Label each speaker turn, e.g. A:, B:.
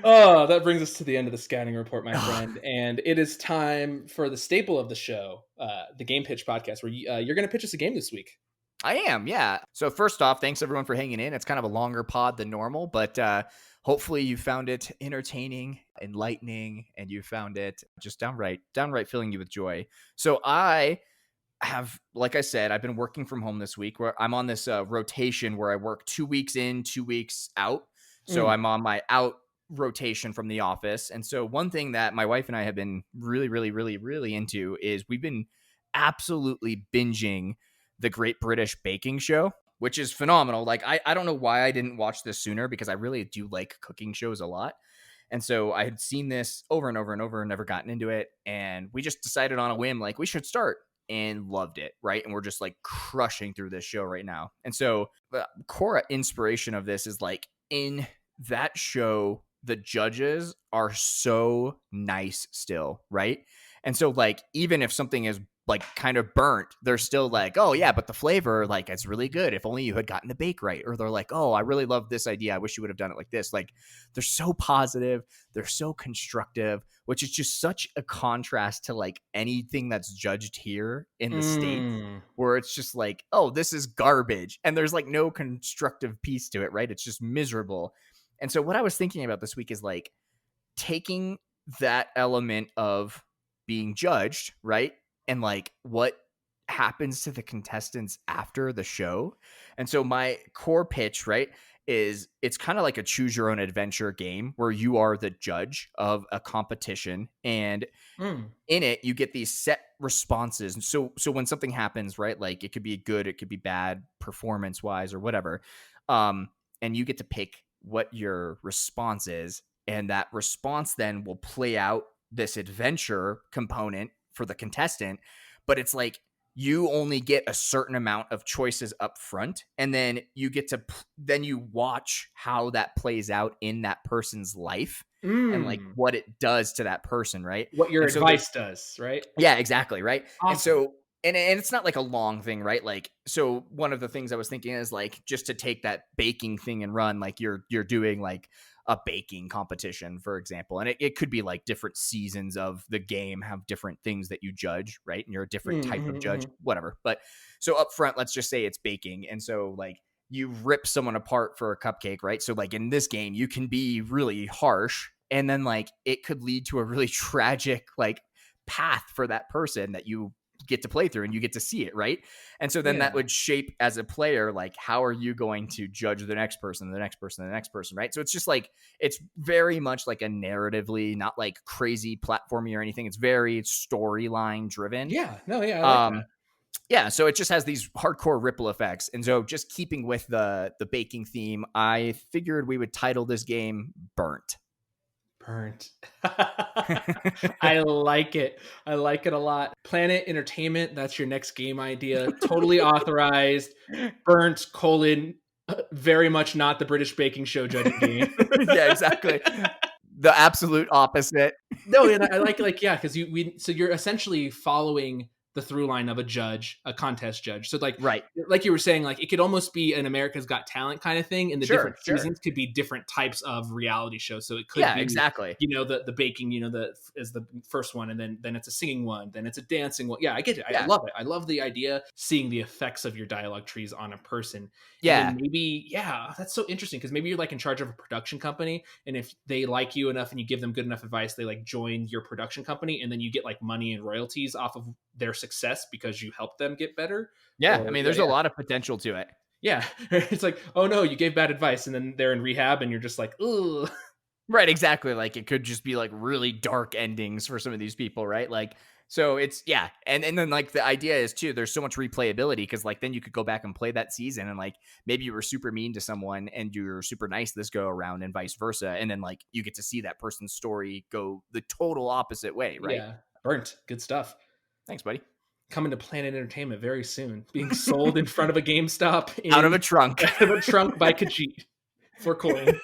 A: Oh, that brings us to the end of the scouting report, my friend. And it is time for the staple of the show, the GamePitch Podcast, where you're going to pitch us a game this week.
B: I am, yeah. So first off, thanks everyone for hanging in. It's kind of a longer pod than normal, but hopefully you found it entertaining, enlightening, and you found it just downright filling you with joy. So I have, like I said, I've been working from home this week where I'm on this rotation where I work 2 weeks in, 2 weeks out. So I'm on my out rotation from the office. And so one thing that my wife and I have been really into is we've been absolutely binging the Great British Baking Show, which is phenomenal. Like, I don't know why I didn't watch this sooner, because I really do like cooking shows a lot. And so I had seen this over and over and over and never gotten into it. And we just decided on a whim, like, we should start, and loved it. Right. And we're just like crushing through this show right now. And so the core inspiration of this is like, in that show, the judges are so nice still. Right. And so like, even if something is like kind of burnt, they're still like, oh yeah, but the flavor, like, it's really good. If only you had gotten the bake right. Or they're like, oh, I really love this idea. I wish you would have done it like this. Like, they're so positive. They're so constructive, which is just such a contrast to like anything that's judged here in the States, where it's just like, oh, this is garbage. And there's like no constructive piece to it, right? It's just miserable. And so what I was thinking about this week is like taking that element of being judged, right? And like what happens to the contestants after the show. And so my core pitch, right, is it's kind of like a choose your own adventure game where you are the judge of a competition. And in it, you get these set responses. And so when something happens, right, like it could be good, it could be bad performance wise or whatever. And you get to pick what your response is. And that response then will play out this adventure component for the contestant, but it's like you only get a certain amount of choices up front, and then you get to then you watch how that plays out in that person's life and like what it does to that person, right?
A: What your advice does, right?
B: Yeah, exactly, right?
A: Awesome.
B: And so and it's not like a long thing, right? Like, so one of the things I was thinking is like, just to take that baking thing and run, like you're doing like a baking competition, for example. And it could be like different seasons of the game have different things that you judge, right? And you're a different type of judge, whatever. But so up front, let's just say it's baking. And so like you rip someone apart for a cupcake, right? So like in this game, you can be really harsh, and then like it could lead to a really tragic like path for that person that you get to play through and you get to see it, right? And so then that would shape as a player, like, how are you going to judge the next person, right? So it's just like, it's very much like a narratively, not like crazy platformy or anything. It's very storyline driven.
A: I like that.
B: Yeah, so it just has these hardcore ripple effects. And so just keeping with the baking theme, I figured we would title this game Burnt.
A: I like it. I like it a lot. Planet Entertainment, that's your next game idea. Totally authorized. Burnt, very much not the British Baking Show judging game.
B: Yeah, exactly. The absolute opposite.
A: No, and I like yeah, because you're essentially following the through line of a contest judge. So like,
B: right,
A: like you were saying, like it could almost be an America's Got Talent kind of thing, and the different seasons could be different types of reality shows. So it could be,
B: exactly.
A: You know, the baking, you know, is the first one, and then it's a singing one, then it's a dancing one. Yeah, I get it. I love it. I love the idea, seeing the effects of your dialogue trees on a person.
B: Yeah,
A: and maybe that's so interesting, because maybe you're like in charge of a production company, and if they like you enough and you give them good enough advice, they like join your production company, and then you get like money and royalties off of their success because you helped them get better.
B: I mean, there's a lot of potential to it.
A: Yeah. It's like, oh no, you gave bad advice, and then they're in rehab and you're just like, ugh.
B: Right, exactly. Like it could just be like really dark endings for some of these people, right? Like, so it's and then like the idea is too, there's so much replayability, because like then you could go back and play that season, and like maybe you were super mean to someone and you're super nice this go around, and vice versa, and then like you get to see that person's story go the total opposite way, right?
A: Yeah. Burnt. Good stuff.
B: Thanks, buddy.
A: Coming to Planet Entertainment very soon. Being sold in front of a GameStop.
B: Out of a trunk.
A: Out of a trunk by Khajiit for coin.